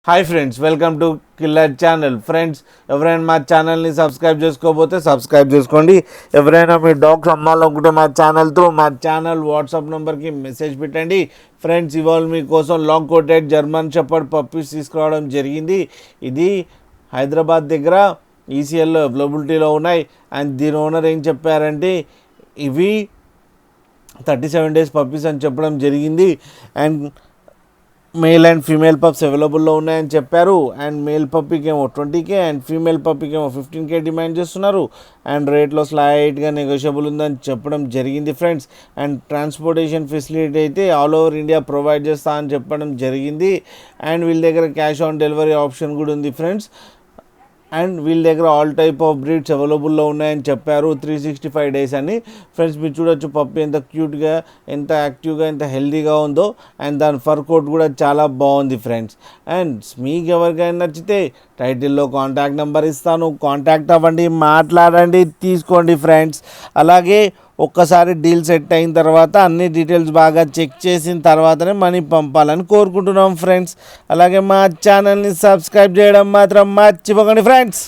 Hi friends, welcome to killer channel. Friends, ఎవరైనా మా ఛానల్ని సబ్స్క్రైబ్ చేసుకోకపోతే సబ్స్క్రైబ్ చేసుకోండి. ఎవరైనా మీ డాగ్స్ అమ్మాలనుకుంటే మా ఛానల్ వాట్సాప్ నెంబర్కి మెసేజ్ పెట్టండి. ఫ్రెండ్స్, ఇవాళ మీకోసం long coated German shepherd puppies తీసుకురావడం జరిగింది. ఇది హైదరాబాద్ దగ్గర ఈసీఎల్లో అవైలబిలిటీలో ఉన్నాయి. అండ్ దీని ఓనర్ ఏం చెప్పారంటే ఇవి 37 days పప్పీస్ అని చెప్పడం జరిగింది. And male and female pups అవైలబుల్లో ఉన్నాయని చెప్పారు. అండ్ మేల్ పప్పీకి ఏమో 20K అండ్ ఫీమేల్ పప్పీకి ఏమో 15K డిమాండ్ చేస్తున్నారు. అండ్ రేట్లో స్లైట్గా నెగోషియబుల్ ఉందని చెప్పడం జరిగింది ఫ్రెండ్స్. అండ్ ట్రాన్స్పోర్టేషన్ ఫెసిలిటీ అయితే ఆల్ ఓవర్ ఇండియా ప్రొవైడ్ చేస్తా అని చెప్పడం జరిగింది. అండ్ వీళ్ళ దగ్గర క్యాష్ ఆన్ డెలివరీ ఆప్షన్ కూడా ఉంది ఫ్రెండ్స్. అండ్ వీళ్ళ దగ్గర ఆల్ టైప్ ఆఫ్ బ్రీడ్స్ అవైలబుల్లో ఉన్నాయని చెప్పారు. 365 days అని. ఫ్రెండ్స్, మీరు చూడొచ్చు పప్పి ఎంత క్యూట్గా, ఎంత యాక్టివ్గా, ఎంత హెల్తీగా ఉందో. అండ్ దాని ఫర్ కోట్ కూడా చాలా బాగుంది ఫ్రెండ్స్. అండ్ మీకు ఎవరికైనా నచ్చితే టైటిల్లో కాంటాక్ట్ నెంబర్ ఇస్తాను, కాంటాక్ట్ అవ్వండి, మాట్లాడండి, తీసుకోండి ఫ్రెండ్స్. అలాగే ఒక్కసారి డీల్ సెట్ అయిన తర్వాత అన్ని డీటెయిల్స్ బాగా చెక్ చేసిన తర్వాతనే మనీ పంపాలని కోరుకుంటున్నాం ఫ్రెండ్స్. అలాగే మా ఛానల్ని సబ్స్క్రైబ్ చేయడం మాత్రం మర్చిపోకండి ఫ్రెండ్స్.